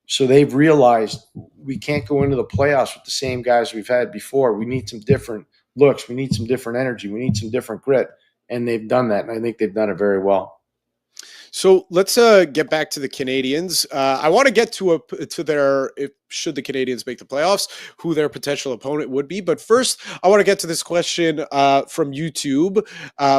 So they've realized we can't go into the playoffs with the same guys we've had before. We need some different looks. We need some different energy. We need some different grit. And they've done that. And I think they've done it very well. So let's get back to the Canadiens. I want to get to their, should the Canadiens make the playoffs, who their potential opponent would be. But first, I want to get to this question from YouTube,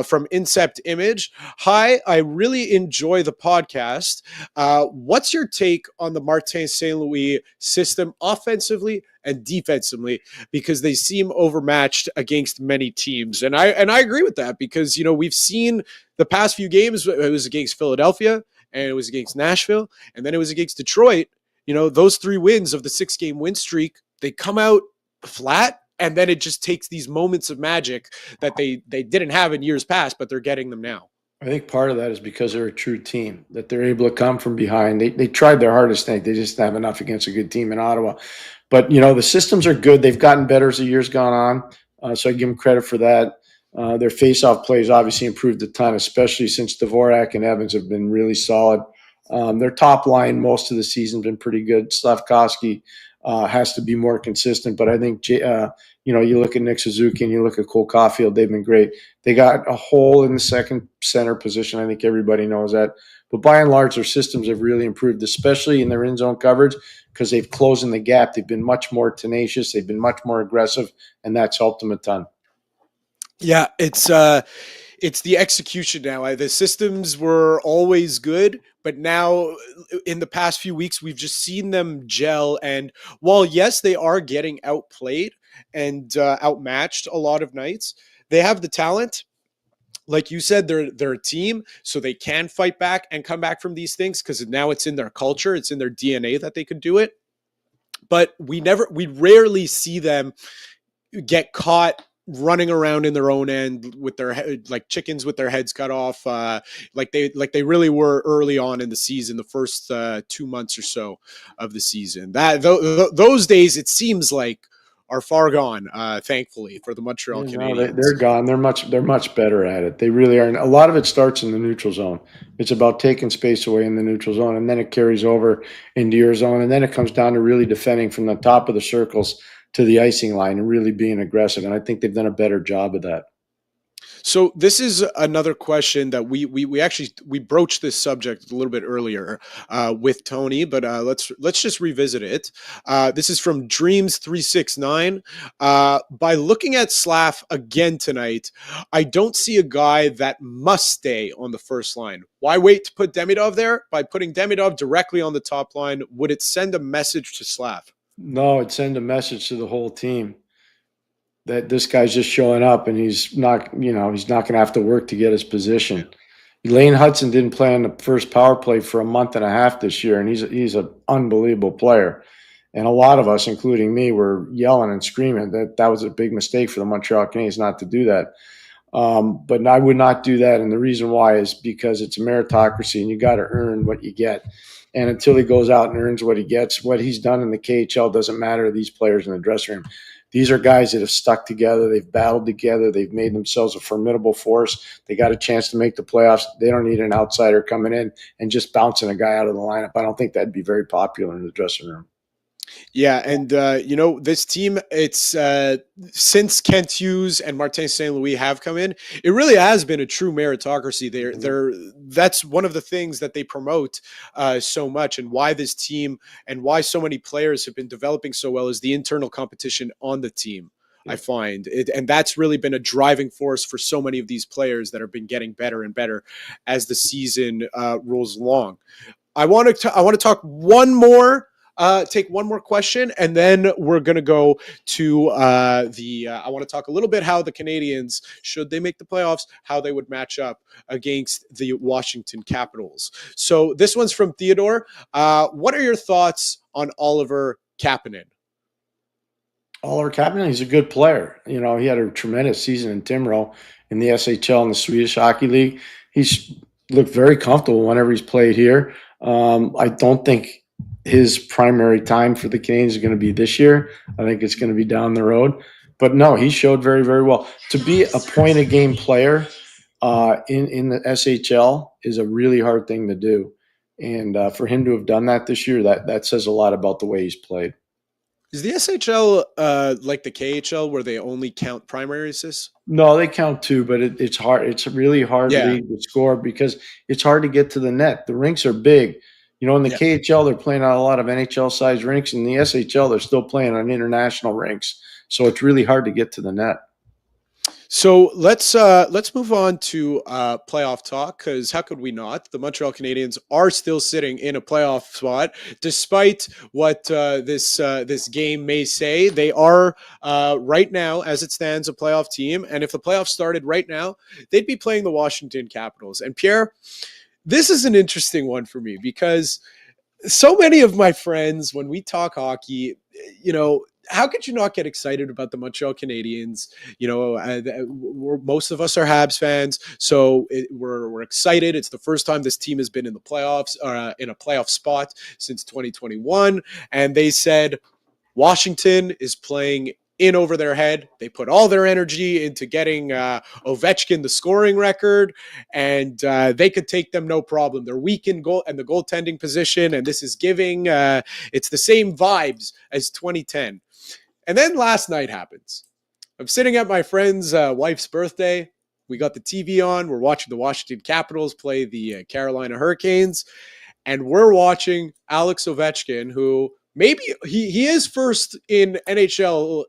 from Incept Image. Hi, I really enjoy the podcast. What's your take on the Martin St. Louis system offensively and defensively, because they seem overmatched against many teams? And I agree with that, because, you know, we've seen the past few games, it was against Philadelphia and it was against Nashville and then it was against Detroit. You know, those 3 wins of the 6-game win streak, they come out flat, and then it just takes these moments of magic that they didn't have in years past, but they're getting them now. I think part of that is because they're a true team, that they're able to come from behind. They tried their hardest. They just didn't have enough against a good team in Ottawa. But, you know, the systems are good. They've gotten better as the year's gone on. So I give them credit for that. Their face-off plays obviously improved a ton, especially since Dvorak and Evans have been really solid. Their top line most of the season has been pretty good. Slavkovsky has to be more consistent, but I think, you know, you look at Nick Suzuki and you look at Cole Caulfield, they've been great. They got a hole in the second center position. I think everybody knows that. But by and large, their systems have really improved, especially in their in-zone coverage, because they've closed in the gap. They've been much more tenacious. They've been much more aggressive, and that's helped them a ton. Yeah, it's the execution now. The systems were always good, but now in the past few weeks, we've just seen them gel. And while, yes, they are getting outplayed and outmatched a lot of nights, they have the talent. Like you said, they're a team, so they can fight back and come back from these things, because now it's in their culture, it's in their DNA that they could do it. But we rarely see them get caught running around in their own end with their like chickens with their heads cut off, like they really were early on in the season, the first 2 months or so of the season. That those days, it seems like, are far gone, thankfully, for the Montreal No, Canadiens. they're gone. They're much better at it. They really are. And a lot of it starts in the neutral zone. It's about taking space away in the neutral zone, and then it carries over into your zone, and then it comes down to really defending from the top of the circles to the icing line and really being aggressive. And I think they've done a better job of that. So this is another question that we actually broached this subject a little bit earlier with Tony, but let's just revisit it. This is from Dreams369. By looking at Slav again tonight, I don't see a guy that must stay on the first line. Why wait to put Demidov there? By putting Demidov directly on the top line, would it send a message to Slav? No, it sends a message to the whole team that this guy's just showing up and he's not going to have to work to get his position. Lane Hudson didn't play on the first power play for a month and a half this year, and he's an unbelievable player. And a lot of us, including me, were yelling and screaming that was a big mistake for the Montreal Canadiens not to do that. But I would not do that, and the reason why is because it's a meritocracy, and you got to earn what you get. And until he goes out and earns what he gets, what he's done in the KHL doesn't matter to these players in the dressing room. These are guys that have stuck together. They've battled together. They've made themselves a formidable force. They got a chance to make the playoffs. They don't need an outsider coming in and just bouncing a guy out of the lineup. I don't think that'd be very popular in the dressing room. Yeah, and this team, it's since Kent Hughes and Martin St. Louis have come in, it really has been a true meritocracy. That's one of the things that they promote so much, and why this team and why so many players have been developing so well is the internal competition on the team. I find it, and that's really been a driving force for so many of these players that have been getting better and better as the season rolls along. I want to talk one more. Take one more question, and then we're going to go to I want to talk a little bit how the Canadiens, should they make the playoffs, how they would match up against the Washington Capitals. So this one's from Theodore. What are your thoughts on Oliver Kapanen? Oliver Kapanen, he's a good player. He had a tremendous season in Timrå in the SHL and the Swedish Hockey League. He's looked very comfortable whenever he's played here. I don't think his primary time for the Canadiens is going to be this year. I think it's going to be down the road. But no, he showed very, very well. To be a point-a-game player in the SHL is a really hard thing to do. And for him to have done that this year, that says a lot about the way he's played. Is the SHL like the KHL where they only count primary assists? No, they count two, but it's hard. It's a really hard league to score because it's hard to get to the net. The rinks are big. In the KHL, they're playing on a lot of NHL-sized rinks. In the SHL, they're still playing on international rinks. So it's really hard to get to the net. So let's move on to playoff talk, because how could we not? The Montreal Canadiens are still sitting in a playoff spot, despite what this game may say. They are right now, as it stands, a playoff team. And if the playoffs started right now, they'd be playing the Washington Capitals. And Pierre, this is an interesting one for me because so many of my friends, when we talk hockey, how could you not get excited about the Montreal Canadiens? Most of us are Habs fans, so we're excited. It's the first time this team has been in the playoffs, in a playoff spot since 2021. And they said Washington is playing in over their head. They put all their energy into getting Ovechkin the scoring record, and they could take them no problem. They're weak in goal and the goaltending position, and this is giving it's the same vibes as 2010. And then last night happens. I'm sitting at my friend's wife's birthday. We got the TV on. We're watching the Washington Capitals play the Carolina Hurricanes, and we're watching Alex Ovechkin, who maybe he is first in NHL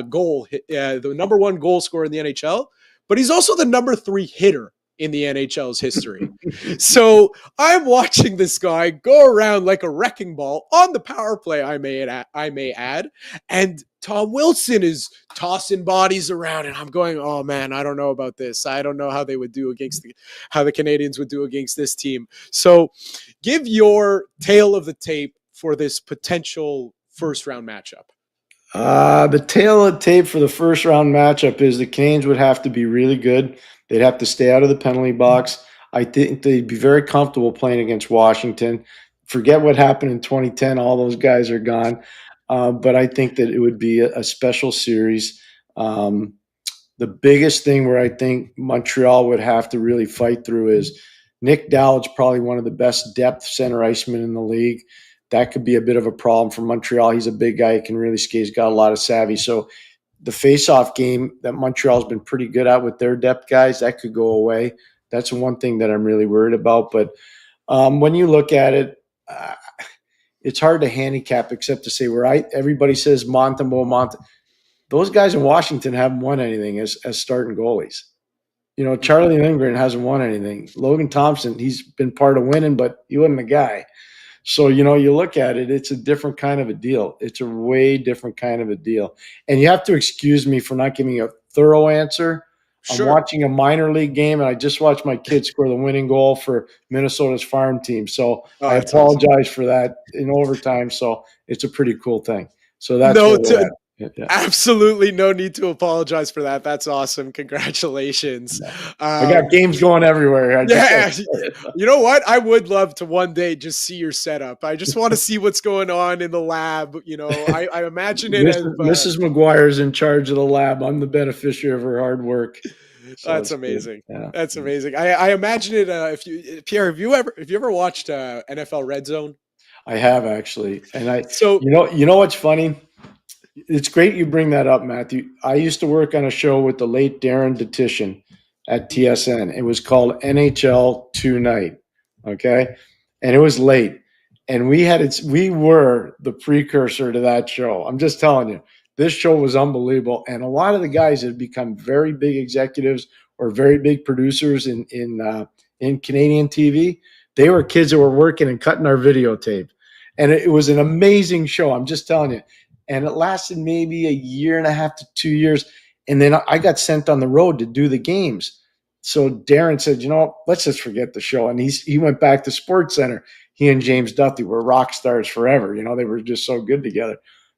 goal, the number one goal scorer in the NHL, but he's also the number 3 hitter in the NHL's history. So I'm watching this guy go around like a wrecking ball on the power play, I may add, and Tom Wilson is tossing bodies around, and I'm going, oh man, I don't know about this. I don't know how they would do how the Canadiens would do against this team. So give your tale of the tape for this potential first round matchup. The tail of the tape for the first round matchup is the Canes would have to be really good. They'd have to stay out of the penalty box. I think they'd be very comfortable playing against Washington. Forget what happened in 2010. All those guys are gone. but I think that it would be a special series. The biggest thing where I think Montreal would have to really fight through is Nick Dowd's probably one of the best depth center icemen in the league. That could be a bit of a problem for Montreal. He's a big guy. He can really skate. He's got a lot of savvy. So the face-off game that Montreal's been pretty good at with their depth guys, that could go away. That's one thing that I'm really worried about. But when you look at it, it's hard to handicap except to say everybody says Montembeault. Those guys in Washington haven't won anything as starting goalies. Charlie Lindgren hasn't won anything. Logan Thompson, he's been part of winning, but he wasn't the guy. So, you look at it, it's a different kind of a deal. It's a way different kind of a deal. And you have to excuse me for not giving a thorough answer. Sure. I'm watching a minor league game, and I just watched my kid score the winning goal for Minnesota's farm team. So I apologize for that in overtime. So it's a pretty cool thing. So that's yeah. Absolutely no need to apologize for that. That's awesome. Congratulations. I got games going everywhere. You know what? I would love to one day just see your setup. I just want to see what's going on in the lab. I imagine it as Mrs. McGuire is in charge of the lab. I'm the beneficiary of her hard work. So that's amazing. Yeah. That's amazing. I imagine it. Pierre, have you ever watched NFL Red Zone? I have actually. And you know what's funny? It's great you bring that up, Matthew. I used to work on a show with the late Darren Detition at TSN. It was called NHL Tonight, okay? And it was late. And we were the precursor to that show. I'm just telling you, this show was unbelievable. And a lot of the guys had become very big executives or very big producers in Canadian TV. They were kids that were working and cutting our videotape. And it was an amazing show. I'm just telling you. And it lasted maybe a year and a half to 2 years. And then I got sent on the road to do the games. So Darren said, let's just forget the show. And he went back to Sports Center. He and James Duthie were rock stars forever. They were just so good together.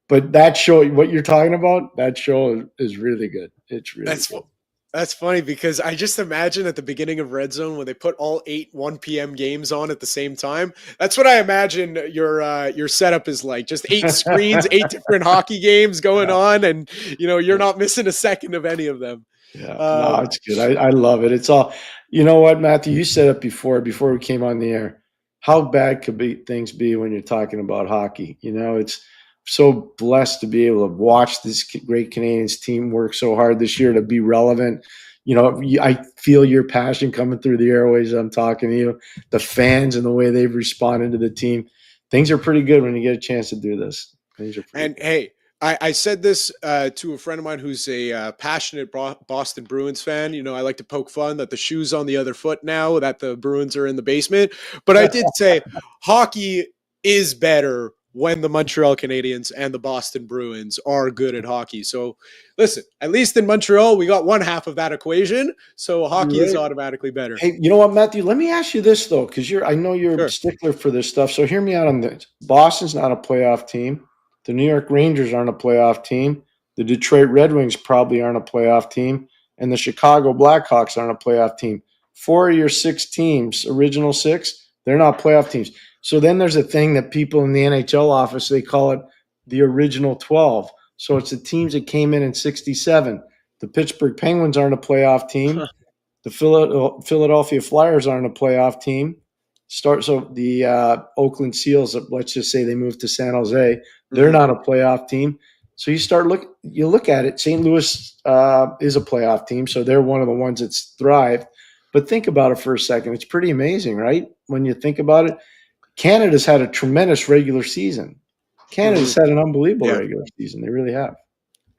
But that show, what you're talking about, that show is really good. It's really good. That's funny because I just imagine at the beginning of Red Zone when they put all 8 1 p.m. games on at the same time. That's what I imagine your setup is like. Just 8 screens, 8 different hockey games going on, and you're not missing a second of any of them. Yeah, no, it's good. I love it. It's all. You know what, Matthew? You said it before we came on the air. How bad could things be when you're talking about hockey? It's so blessed to be able to watch this great Canadiens team work so hard this year to be relevant. I feel your passion coming through the airways. I'm talking to you, the fans and the way they've responded to the team. Things are pretty good when you get a chance to do this. Hey, I said this to a friend of mine who's a passionate Boston Bruins fan. I like to poke fun that the shoe's on the other foot now that the Bruins are in the basement. But I did say hockey is better when the Montreal Canadiens and the Boston Bruins are good at hockey. So listen, at least in Montreal, we got one half of that equation. So hockey is automatically better. Hey, you know what, Matthew? Let me ask you this, though, because I know you're a stickler for this stuff. So hear me out on this. Boston's not a playoff team. The New York Rangers aren't a playoff team. The Detroit Red Wings probably aren't a playoff team. And the Chicago Blackhawks aren't a playoff team. 4 of your 6 teams, original 6, they're not playoff teams. So then there's a thing that people in the NHL office, they call it the original 12. So it's the teams that came in 67. The Pittsburgh Penguins aren't a playoff team. The Philadelphia Flyers aren't a playoff team. So the Oakland Seals, let's just say they moved to San Jose. They're not a playoff team. So you look at it. St. Louis is a playoff team, so they're one of the ones that's thrived. But think about it for a second. It's pretty amazing, right? When you think about it, Canada's had a tremendous regular season. Canada's had an unbelievable regular season. They really have.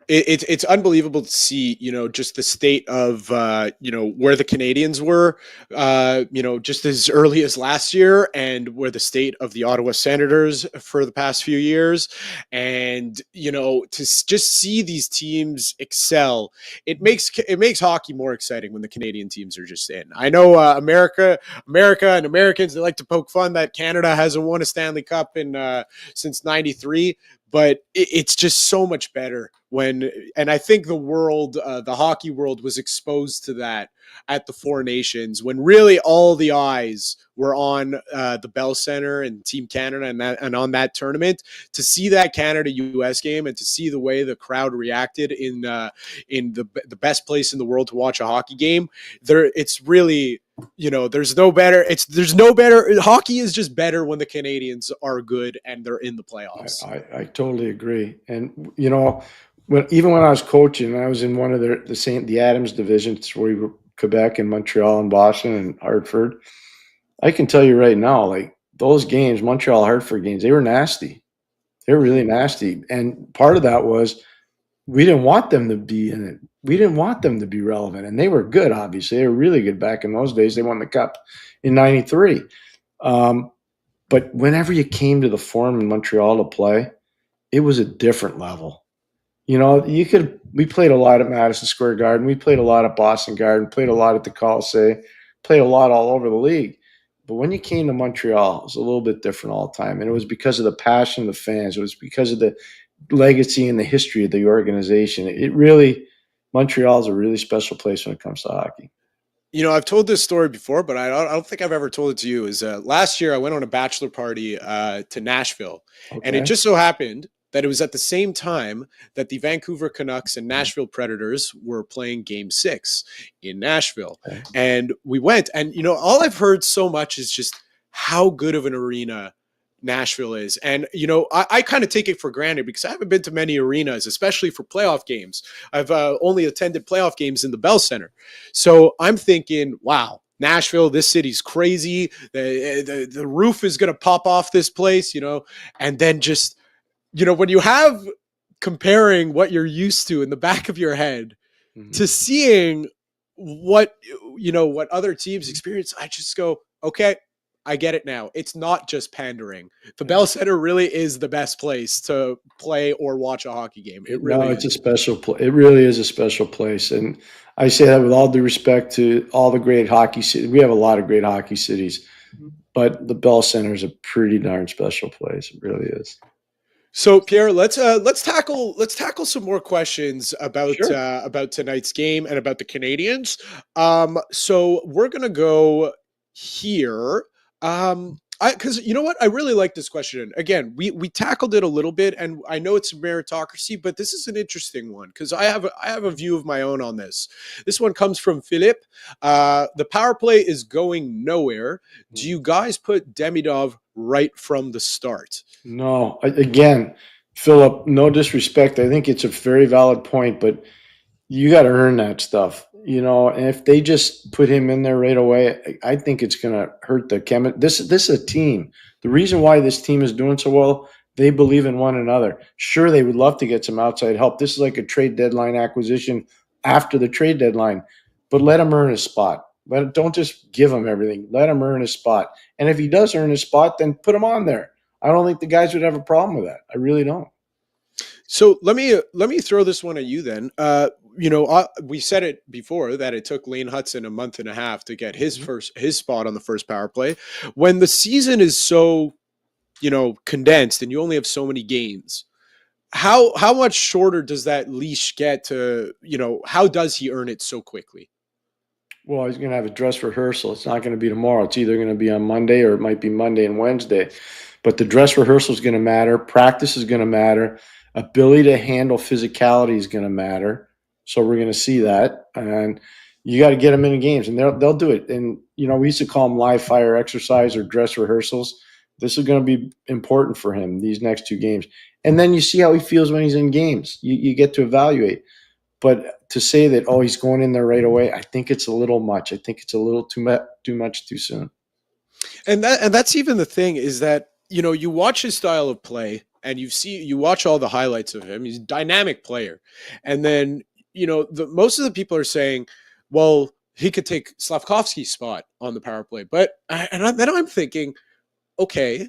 It's unbelievable to see, just the state of, where the Canadiens were, just as early as last year, and where the state of the Ottawa Senators for the past few years. And, to just see these teams excel, it makes hockey more exciting when the Canadian teams are just in. I know America and Americans, they like to poke fun that Canada hasn't won a Stanley Cup since '93. But it's just so much better and I think the world, the hockey world, was exposed to that at the Four Nations, when really all the eyes were on the Bell Center and Team Canada and on that tournament. To see that Canada-US game and to see the way the crowd reacted in the best place in the world to watch a hockey game, it's really, there's no better. Hockey is just better when the Canadians are good and they're in the playoffs. I totally agree. And even when I was coaching, I was in one of the Adams divisions, where we were Quebec and Montreal and Boston and Hartford. I can tell you right now, like those games, Montreal Hartford games, they were nasty. They were really nasty. And part of that was we didn't want them to be in it. We didn't want them to be relevant. And they were good, obviously. They were really good back in those days. They won the Cup in '93. But whenever you came to the Forum in Montreal to play, it was a different level. We played a lot at Madison Square Garden. We played a lot at Boston Garden, played a lot at the Colisée, played a lot all over the league. But when you came to Montreal, it was a little bit different all the time. And it was because of the passion of the fans. It was because of the legacy and the history of the organization. Montreal is a really special place when it comes to hockey. I've told this story before, but I don't think I've ever told it to you. Last year I went on a bachelor party to Nashville, and it just so happened that it was at the same time that the Vancouver Canucks and Nashville Predators were playing Game 6 in Nashville. Okay. And we went, and all I've heard so much is just how good of an arena Nashville is. And, I kind of take it for granted because I haven't been to many arenas, especially for playoff games. I've only attended playoff games in the Bell Center. So I'm thinking, wow, Nashville, this city's crazy. The roof is going to pop off this place, and then just, when you have comparing what you're used to in the back of your head to seeing what other teams experience, I just go, okay, I get it now. It's not just pandering. The Bell Center really is the best place to play or watch a hockey game. It really is. It's a special place. It really is a special place. And I say that with all due respect to all the great hockey cities. We have a lot of great hockey cities, but the Bell Center is a pretty darn special place. It really is. So Pierre, let's tackle some more questions about tonight's game and about the Canadiens. So we're gonna go here. Because you know what, I really like this question. Again, we tackled it a little bit, and I know it's a meritocracy, but this is an interesting one because I have a view of my own on this. This one comes from Philip. The power play is going nowhere. Do you guys put Demidov right from the start? No. Again, Philip, no disrespect. I think it's a very valid point, but you got to earn that stuff. And if they just put him in there right away, I think it's going to hurt the chemistry. This is a team. The reason why this team is doing so well, they believe in one another. Sure, they would love to get some outside help. This is like a trade deadline acquisition after the trade deadline, but let him earn his spot. Don't just give him everything. Let him earn his spot. And if he does earn his spot, then put him on there. I don't think the guys would have a problem with that. I really don't. So let me throw this one at you then. We said it before that it took Lane Hudson a month and a half to get his spot on the first power play. When the season is so, condensed and you only have so many games, how much shorter does that leash get to, how does he earn it so quickly? Well, he's going to have a dress rehearsal. It's not going to be tomorrow. It's either going to be on Monday or it might be Monday and Wednesday. But the dress rehearsal is going to matter. Practice is going to matter. Ability to handle physicality is going to matter. So we're going to see that. And you got to get them in games, and they'll do it. And, we used to call them live fire exercise or dress rehearsals. This is going to be important for him, these next two games. And then you see how he feels when he's in games. You get to evaluate. But to say that, he's going in there right away, I think it's a little much. I think it's a little too much too soon. And that's even the thing is that, you watch his style of play and you watch all the highlights of him. He's a dynamic player. And then, most of the people are saying, well, he could take Slavkovsky's spot on the power play. Then I'm thinking, okay,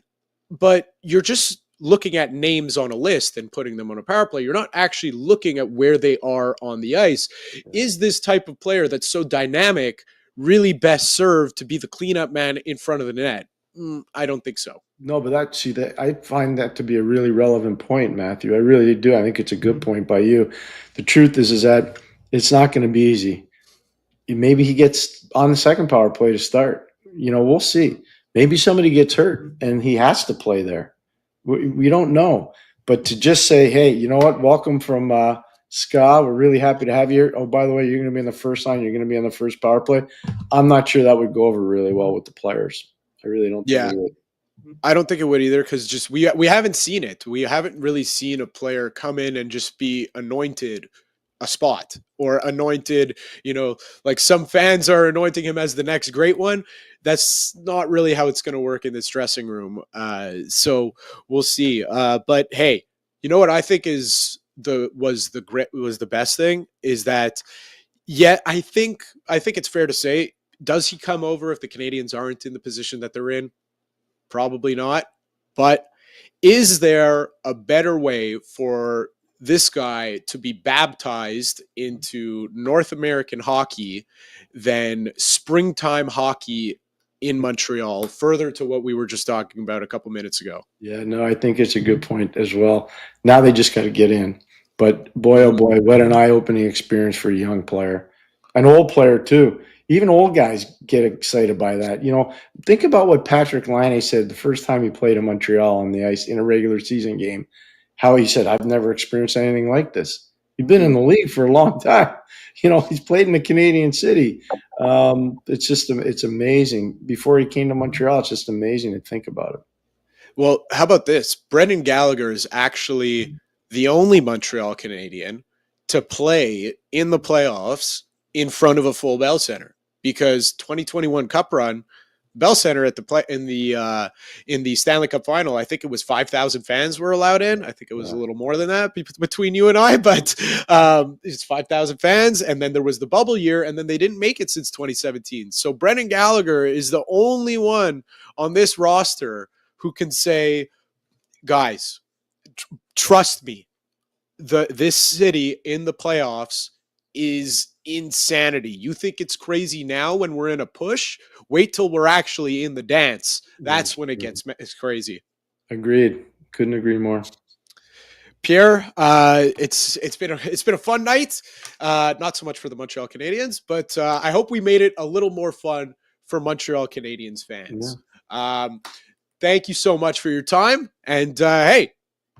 but you're just looking at names on a list and putting them on a power play. You're not actually looking at where they are on the ice. Is this type of player that's so dynamic really best served to be the cleanup man in front of the net? I don't think so. No, but I find that to be a really relevant point, Matthew. I really do. I think it's a good point by you. The truth is that it's not going to be easy. Maybe he gets on the second power play to start. We'll see. Maybe somebody gets hurt and he has to play there. We don't know. But to just say, hey, you know what? Welcome from Ska. We're really happy to have you here. Oh, by the way, you're going to be in the first line. You're going to be on the first power play. I'm not sure that would go over really well with the players. I really don't think it would. I don't think it would either, because just we haven't seen it. We haven't really seen a player come in and just be anointed a spot or anointed, like some fans are anointing him as the next great one. That's not really how it's going to work in this dressing room. So we'll see. But hey, you know what I think was the best thing is that, I think it's fair to say, does he come over if the Canadiens aren't in the position that they're in? Probably not. But is there a better way for this guy to be baptized into North American hockey than springtime hockey in Montreal, further to what we were just talking about a couple minutes ago? Yeah, no, I think it's a good point as well. Now they just got to get in. But boy, oh boy, what an eye-opening experience for a young player. An old player too. Even old guys get excited by that. Think about what Patrick Laine said the first time he played in Montreal on the ice in a regular season game, how he said, I've never experienced anything like this. He's been in the league for a long time. He's played in the Canadian city. It's amazing. Before he came to Montreal, it's just amazing to think about it. Well, how about this? Brendan Gallagher is actually the only Montreal Canadien to play in the playoffs in front of a full Bell Center, because 2021 Cup run, Bell Center at in the Stanley Cup final, I think it was 5,000 fans were allowed in. I think it was a little more than that between you and I, but it's 5,000 fans. And then there was the bubble year, and then they didn't make it since 2017. So Brendan Gallagher is the only one on this roster who can say, guys, trust me, this city in the playoffs is insanity. You think it's crazy now when we're in a push? Wait till we're actually in the dance. That's when it gets crazy. Agreed. Couldn't agree more. Pierre, it's been a fun night. Not so much for the Montreal Canadiens, but I hope we made it a little more fun for Montreal Canadiens fans. Yeah. Thank you so much for your time. And hey,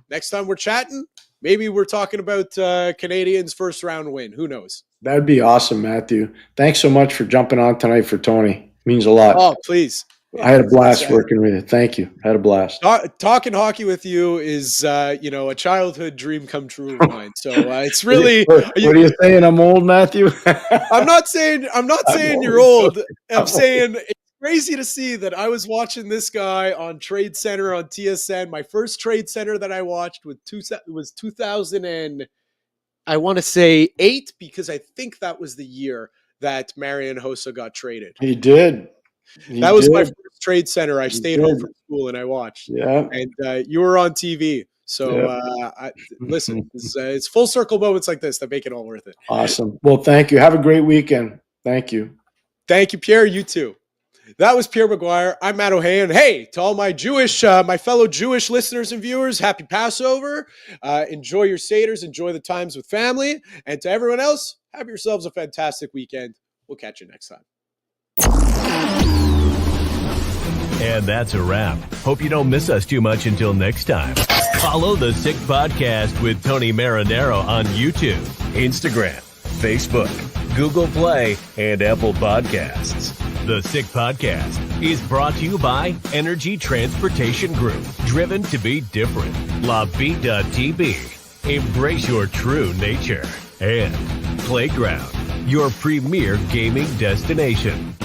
next time we're chatting, maybe we're talking about Canadiens' first round win. Who knows? That'd be awesome, Matthew. Thanks so much for jumping on tonight for Tony. It means a lot. Oh, please. I had a blast working with you. Thank you. I had a blast. Talking hockey with you is, a childhood dream come true of mine. So it's really. What are you saying? I'm old, Matthew? I'm not saying you're old. I'm saying it's crazy to see that I was watching this guy on Trade Center on TSN. My first Trade Center that I watched was 2000 and I want to say 8, because I think that was the year that Marian Hossa got traded. He did. That was my first Trade Center. I stayed home from school and I watched. Yeah. And you were on TV. So listen, it's full circle moments like this that make it all worth it. Awesome. Well, thank you. Have a great weekend. Thank you. Thank you, Pierre. You too. That was Pierre McGuire. I'm Matt Ohayon. Hey, to all my my fellow Jewish listeners and viewers, happy Passover. Enjoy your Seder's. Enjoy the times with family. And to everyone else, have yourselves a fantastic weekend. We'll catch you next time. And that's a wrap. Hope you don't miss us too much until next time. Follow The Sick Podcast with Tony Marinaro on YouTube, Instagram, Facebook, Google Play, and Apple Podcasts. The Sick Podcast is brought to you by Energy Transportation Group, driven to be different. LaVie.tv, embrace your true nature. And Playground, your premier gaming destination.